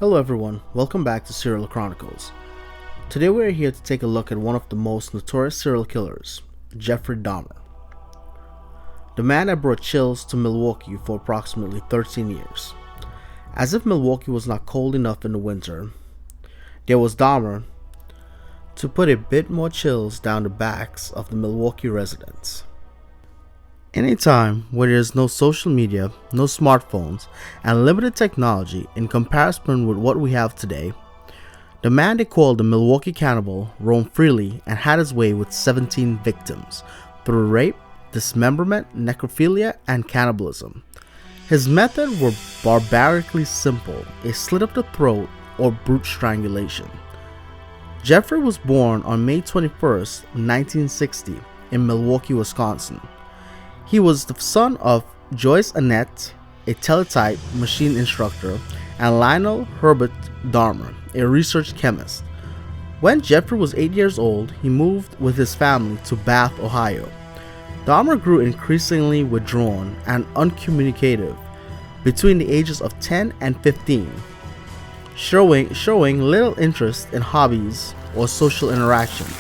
Hello everyone, welcome back to Serial Chronicles. Today we are here to take a look at one of the most notorious serial killers, Jeffrey Dahmer. The man that brought chills to Milwaukee for approximately 13 years. As if Milwaukee was not cold enough in the winter, there was Dahmer to put a bit more chills down the backs of the Milwaukee residents. In a time where there is no social media, no smartphones, and limited technology in comparison with what we have today, the man they called the Milwaukee Cannibal roamed freely and had his way with 17 victims through rape, dismemberment, necrophilia, and cannibalism. His methods were barbarically simple: a slit of the throat or brute strangulation. Jeffrey was born on May 21st, 1960 in Milwaukee, Wisconsin. He was the son of Joyce Annette, a teletype machine instructor, and Lionel Herbert Dahmer, a research chemist. When Jeffrey was 8 years old, he moved with his family to Bath, Ohio. Dahmer grew increasingly withdrawn and uncommunicative between the ages of 10 and 15, showing little interest in hobbies or social interactions.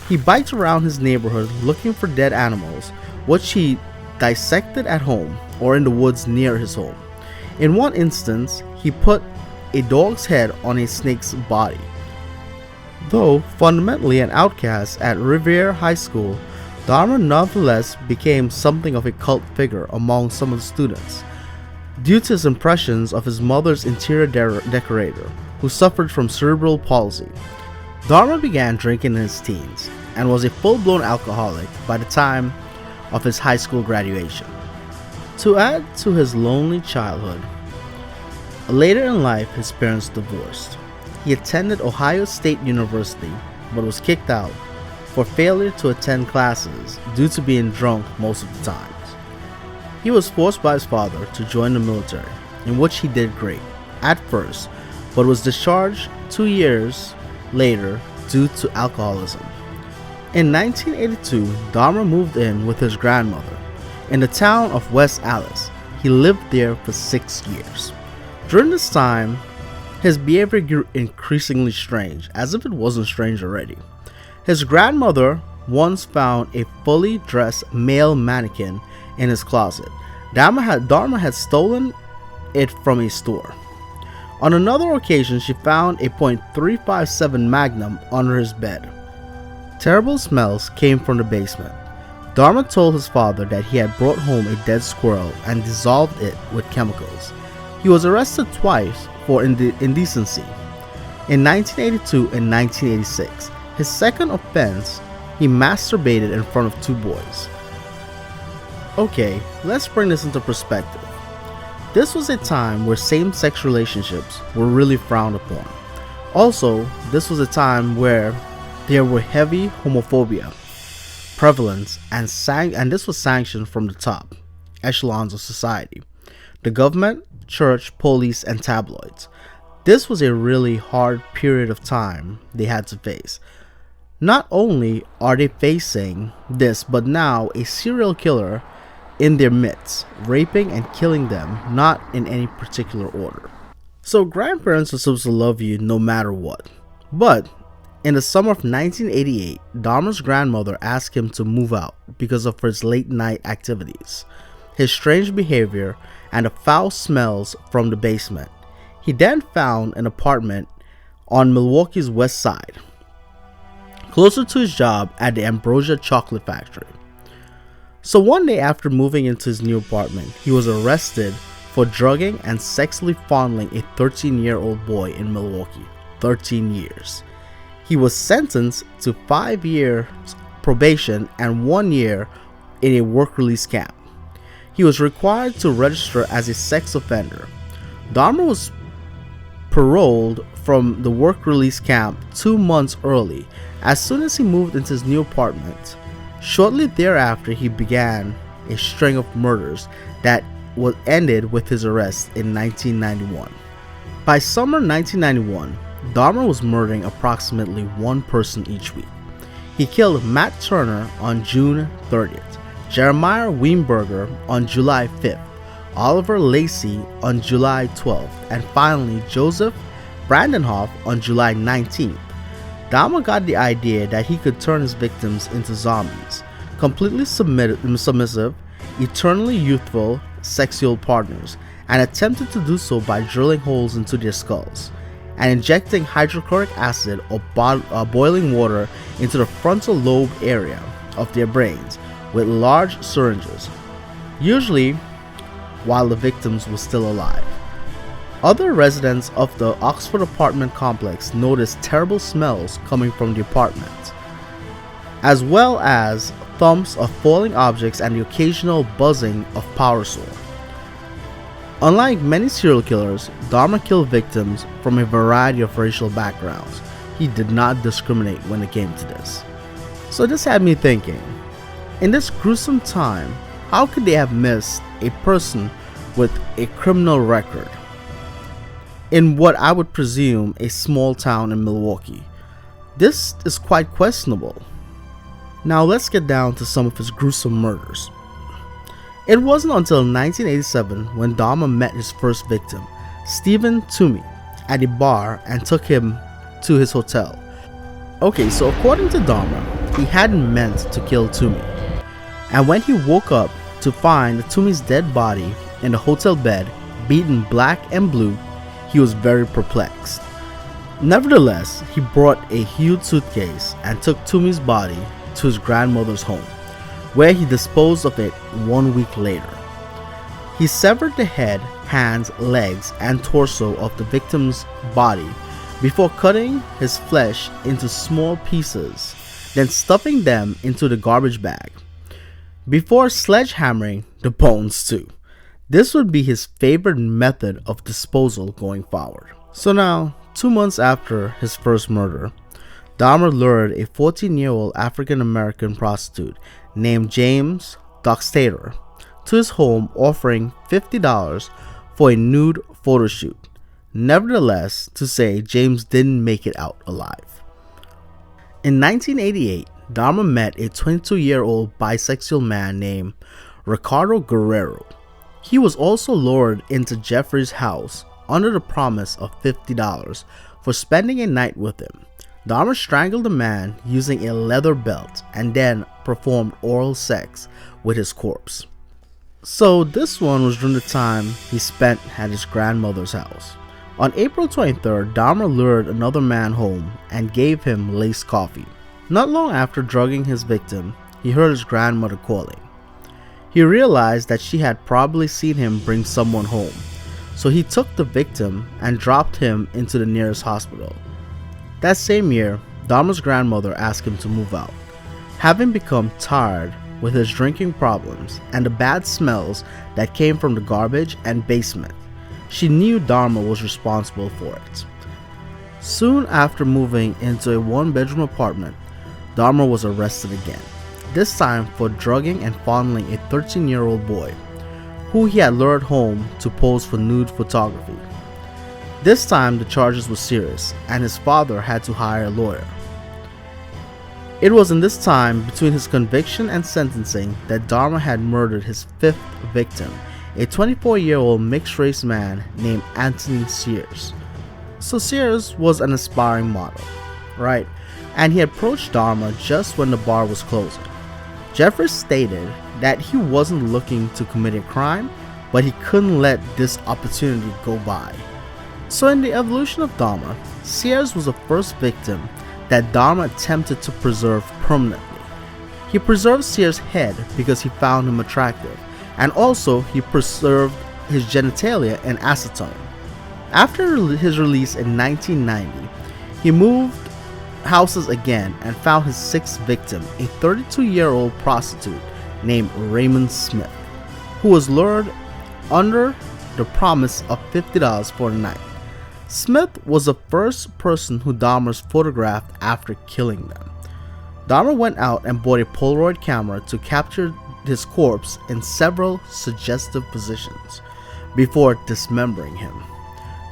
He biked around his neighborhood looking for dead animals, which he dissected at home or in the woods near his home. In one instance, he put a dog's head on a snake's body. Though fundamentally an outcast at Revere High School, Dahmer nonetheless became something of a cult figure among some of the students, due to his impressions of his mother's interior decorator, who suffered from cerebral palsy. Dahmer began drinking in his teens and was a full-blown alcoholic by the time of his high school graduation. To add to his lonely childhood, later in life his parents divorced. He attended Ohio State University but was kicked out for failure to attend classes due to being drunk most of the times. He was forced by his father to join the military, in which he did great at first, but was discharged 2 years later due to alcoholism. In 1982, Dahmer moved in with his grandmother in the town of West Allis. He lived there for 6 years. During this time, his behavior grew increasingly strange, as if it wasn't strange already. His grandmother once found a fully dressed male mannequin in his closet. Dahmer had stolen it from a store. On another occasion, she found a .357 Magnum under his bed. Terrible smells came from the basement. Dahmer told his father that he had brought home a dead squirrel and dissolved it with chemicals. He was arrested twice for indecency. In 1982 and 1986, his second offense, he masturbated in front of 2 boys. Okay, let's bring this into perspective. This was a time where same-sex relationships were really frowned upon. Also, this was a time where there were heavy homophobia prevalence, and this was sanctioned from the top echelons of society: the government, church, police, and tabloids. This was a really hard period of time they had to face. Not only are they facing this, but now a serial killer in their midst, raping and killing them, not in any particular order. So grandparents are supposed to love you no matter what. But in the summer of 1988, Dahmer's grandmother asked him to move out because of his late night activities, his strange behavior, and the foul smells from the basement. He then found an apartment on Milwaukee's west side, closer to his job at the Ambrosia Chocolate Factory. So one day after moving into his new apartment, he was arrested for drugging and sexually fondling a 13-year-old boy in Milwaukee. 13 years. He was sentenced to 5 years probation and 1 year in a work release camp. He was required to register as a sex offender. Dahmer was paroled from the work release camp 2 months early as soon as he moved into his new apartment. Shortly thereafter, he began a string of murders that ended with his arrest in 1991. By summer 1991, Dahmer was murdering approximately 1 person each week. He killed Matt Turner on June 30th, Jeremiah Weinberger on July 5th, Oliver Lacey on July 12th, and finally Joseph Brandenhoff on July 19th. Dahmer got the idea that he could turn his victims into zombies, completely submissive, eternally youthful sexual partners, and attempted to do so by drilling holes into their skulls and injecting hydrochloric acid or boiling water into the frontal lobe area of their brains with large syringes, usually while the victims were still alive. Other residents of the Oxford apartment complex noticed terrible smells coming from the apartment, as well as thumps of falling objects and the occasional buzzing of power saw. Unlike many serial killers, Dahmer killed victims from a variety of racial backgrounds. He did not discriminate when it came to this. So this had me thinking, in this gruesome time, how could they have missed a person with a criminal record in what I would presume a small town in Milwaukee? This is quite questionable. Now let's get down to some of his gruesome murders. It wasn't until 1987 when Dahmer met his first victim, Stephen Toomey, at a bar and took him to his hotel. Okay, so according to Dahmer, he hadn't meant to kill Toomey, and when he woke up to find Toomey's dead body in the hotel bed, beaten black and blue, he was very perplexed. Nevertheless, he brought a huge suitcase and took Toomey's body to his grandmother's home, where he disposed of it 1 week later. He severed the head, hands, legs, and torso of the victim's body before cutting his flesh into small pieces, then stuffing them into the garbage bag, before sledgehammering the bones too. This would be his favorite method of disposal going forward. So now, 2 months after his first murder, Dahmer lured a 14-year-old African-American prostitute named James Dockstader to his home, offering $50 for a nude photo shoot. Nevertheless, to say, James didn't make it out alive. In 1988, Dahmer met a 22-year-old bisexual man named Ricardo Guerrero. He was also lured into Jeffrey's house under the promise of $50 for spending a night with him. Dahmer strangled the man using a leather belt and then performed oral sex with his corpse. So this one was during the time he spent at his grandmother's house. On April 23rd, Dahmer lured another man home and gave him laced coffee. Not long after drugging his victim, he heard his grandmother calling. He realized that she had probably seen him bring someone home, so he took the victim and dropped him into the nearest hospital. That same year, Dahmer's grandmother asked him to move out, having become tired with his drinking problems and the bad smells that came from the garbage and basement. She knew Dahmer was responsible for it. Soon after moving into a one-bedroom apartment, Dahmer was arrested again, this time for drugging and fondling a 13-year-old boy, who he had lured home to pose for nude photography. This time the charges were serious, and his father had to hire a lawyer. It was in this time between his conviction and sentencing that Dahmer had murdered his fifth victim, a 24-year-old mixed-race man named Anthony Sears. So Sears was an aspiring model, right? And he approached Dahmer just when the bar was closing. Jeffrey stated that he wasn't looking to commit a crime, but he couldn't let this opportunity go by. So in the evolution of Dahmer, Sears was the first victim that Dahmer attempted to preserve permanently. He preserved Sears' head because he found him attractive, and also he preserved his genitalia in acetone. After his release in 1990, he moved houses again and found his sixth victim, a 32-year-old prostitute named Raymond Smith, who was lured under the promise of $50 for the night. Smith was the first person who Dahmer photographed after killing them. Dahmer went out and bought a Polaroid camera to capture his corpse in several suggestive positions before dismembering him.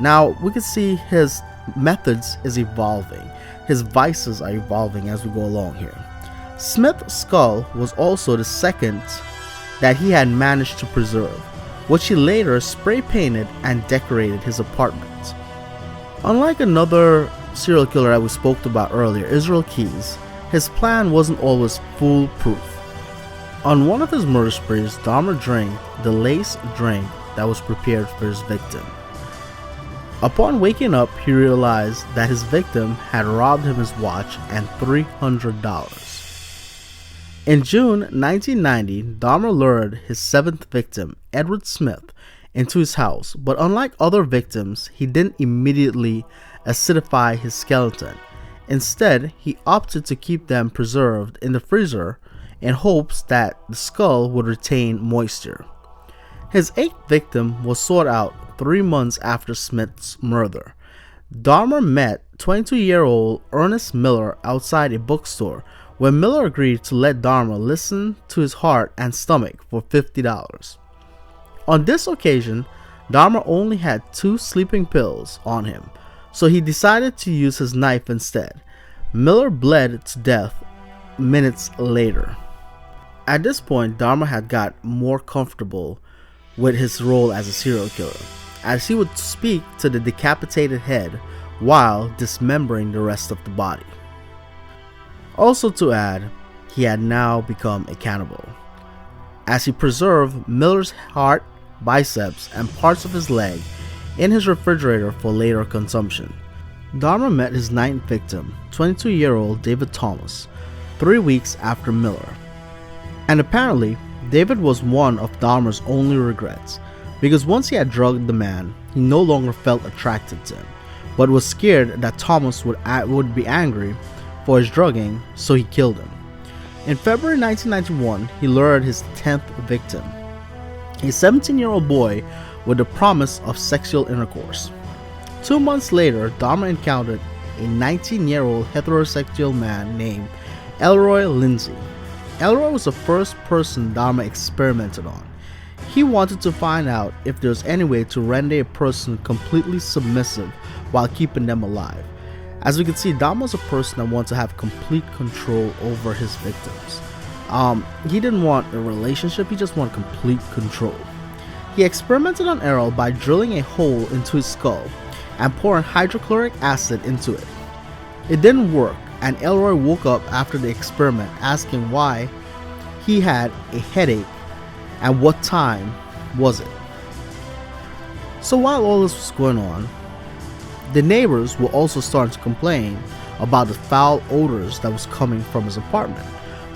Now we can see his methods is evolving. His vices are evolving as we go along here. Smith's skull was also the second that he had managed to preserve. which he later spray painted and decorated his apartment. Unlike another serial killer that we spoke about earlier, Israel Keys, his plan wasn't always foolproof. On one of his murder sprees, Dahmer drank the laced drink that was prepared for his victim. Upon waking up, he realized that his victim had robbed him his watch and $300. In June 1990, Dahmer lured his seventh victim, Edward Smith, into his house, but unlike other victims, he didn't immediately acidify his skeleton. Instead, he opted to keep them preserved in the freezer in hopes that the skull would retain moisture. His eighth victim was sought out 3 months after Smith's murder. Dahmer met 22-year-old Ernest Miller outside a bookstore, where Miller agreed to let Dahmer listen to his heart and stomach for $50. On this occasion, Dahmer only had 2 sleeping pills on him, so he decided to use his knife instead. Miller bled to death minutes later. At this point, Dahmer had got more comfortable with his role as a serial killer, as he would speak to the decapitated head while dismembering the rest of the body. Also to add, he had now become a cannibal, as he preserved Miller's heart, biceps, and parts of his leg in his refrigerator for later consumption. Dahmer met his ninth victim, 22-year-old David Thomas, 3 weeks after Miller. And apparently, David was one of Dahmer's only regrets, because once he had drugged the man, he no longer felt attracted to him, but was scared that Thomas would be angry for his drugging, so he killed him. In February 1991, he lured his 10th victim, a 17-year-old boy with the promise of sexual intercourse. 2 months later, Dahmer encountered a 19-year-old heterosexual man named Elroy Lindsay. Elroy was the first person Dahmer experimented on. He wanted to find out if there was any way to render a person completely submissive while keeping them alive. As we can see, Dahmer was a person that wanted to have complete control over his victims. He didn't want a relationship, he just wanted complete control. He experimented on Errol by drilling a hole into his skull and pouring hydrochloric acid into it. It didn't work, and Elroy woke up after the experiment asking why he had a headache and what time was it. So while all this was going on, the neighbors were also starting to complain about the foul odors that was coming from his apartment.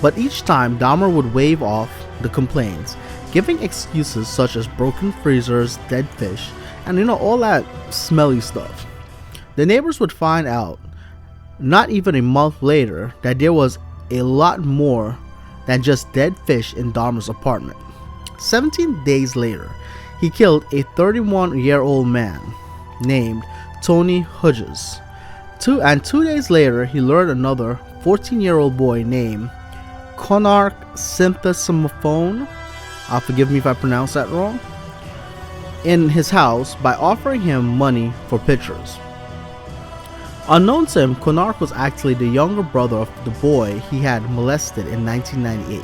But each time, Dahmer would wave off the complaints, giving excuses such as broken freezers, dead fish, and all that smelly stuff. The neighbors would find out, not even a month later, that there was a lot more than just dead fish in Dahmer's apartment. 17 days later, he killed a 31-year-old man named Tony Hodges. 2 days later, he lured another 14-year-old boy named Konark Synthesimophone, forgive me if I pronounce that wrong, in his house by offering him money for pictures. Unknown to him, Konark was actually the younger brother of the boy he had molested in 1998.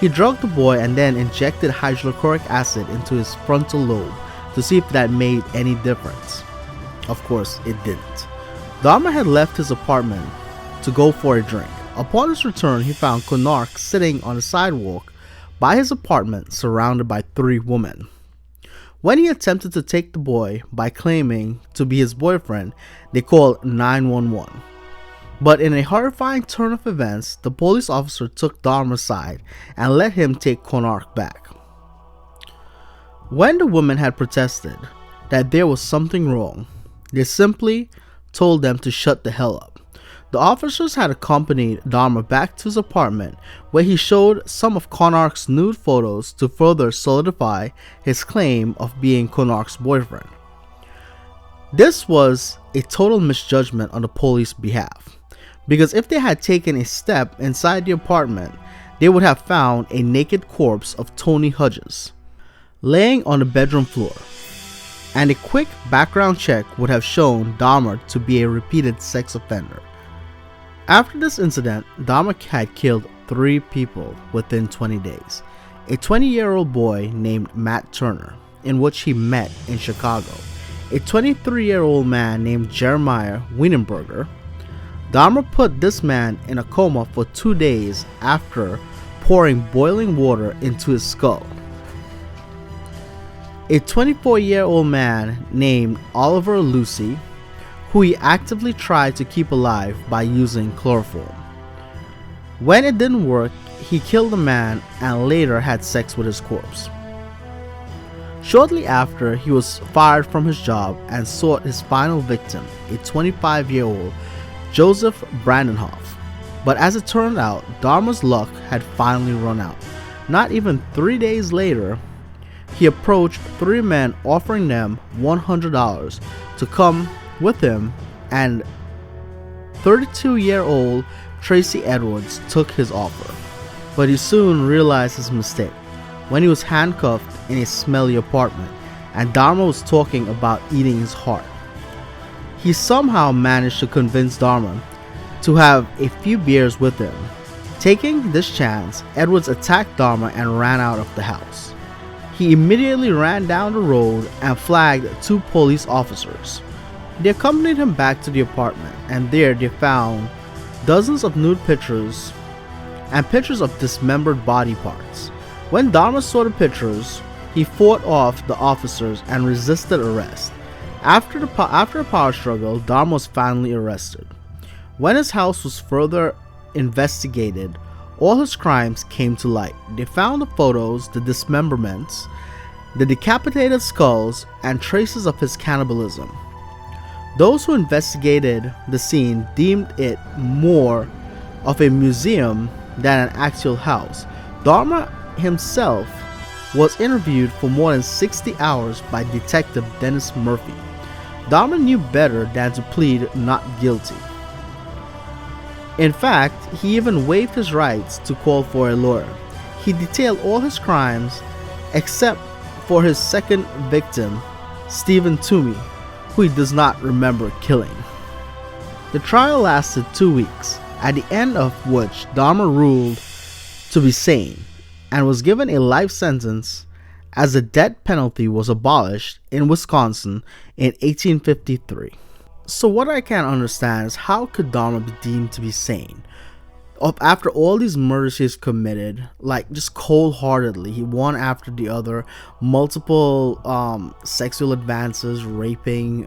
He drugged the boy and then injected hydrochloric acid into his frontal lobe to see if that made any difference. Of course, it didn't. Dahmer had left his apartment to go for a drink. Upon his return, he found Konark sitting on the sidewalk by his apartment surrounded by 3 women. When he attempted to take the boy by claiming to be his boyfriend, they called 911. But in a horrifying turn of events, the police officer took Dahmer aside and let him take Konark back. When the women had protested that there was something wrong, they simply told them to shut the hell up. The officers had accompanied Dahmer back to his apartment, where he showed some of Konark's nude photos to further solidify his claim of being Konark's boyfriend. This was a total misjudgment on the police's behalf, because if they had taken a step inside the apartment, they would have found a naked corpse of Tony Hodges laying on the bedroom floor, and a quick background check would have shown Dahmer to be a repeated sex offender. After this incident, Dahmer had killed 3 people within 20 days. A 20-year-old boy named Matt Turner, in which he met in Chicago, a 23-year-old man named Jeremiah Wienerberger. Dahmer put this man in a coma for 2 days after pouring boiling water into his skull. A 24-year-old man named Oliver Lucy, who he actively tried to keep alive by using chloroform. When it didn't work, he killed the man and later had sex with his corpse. Shortly after, he was fired from his job and sought his final victim, a 25-year-old Joseph Brandenhoff. But as it turned out, Dahmer's luck had finally run out. Not even 3 days later, he approached 3 men offering them $100 to come with him, and 32-year-old Tracy Edwards took his offer. But he soon realized his mistake when he was handcuffed in a smelly apartment and Dahmer was talking about eating his heart. He somehow managed to convince Dahmer to have a few beers with him. Taking this chance, Edwards attacked Dahmer and ran out of the house. He immediately ran down the road and flagged 2 police officers. They accompanied him back to the apartment, and there they found dozens of nude pictures and pictures of dismembered body parts. When Dahmer saw the pictures, he fought off the officers and resisted arrest. After a power struggle, Dahmer was finally arrested. When his house was further investigated, all his crimes came to light. They found the photos, the dismemberments, the decapitated skulls, and traces of his cannibalism. Those who investigated the scene deemed it more of a museum than an actual house. Dahmer himself was interviewed for more than 60 hours by Detective Dennis Murphy. Dahmer knew better than to plead not guilty. In fact, he even waived his rights to call for a lawyer. He detailed all his crimes except for his second victim, Stephen Toomey, who he does not remember killing. The trial lasted 2 weeks, at the end of which Dahmer ruled to be sane and was given a life sentence, as the death penalty was abolished in Wisconsin in 1853. So what I can't understand is, how could Dahmer be deemed to be sane after all these murders he's committed, like just cold-heartedly, one after the other, multiple sexual advances, raping,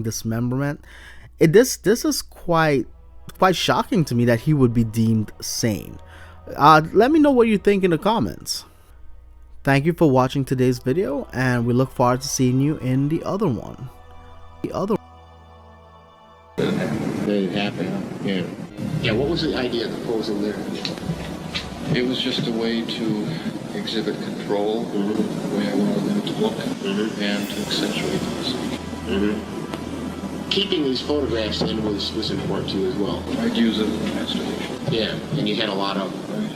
dismemberment. This is quite shocking to me that he would be deemed sane. Let me know what you think in the comments. Thank you for watching today's video, and we look forward to seeing you in the other one. Very happy, yeah. Yeah, what was the idea of the pose in there? It was just a way to exhibit control, the way I wanted them to look, and to accentuate the message. Keeping these photographs in was important to you as well. I'd use it as a masturbation. Yeah, and you had a lot of them. Right.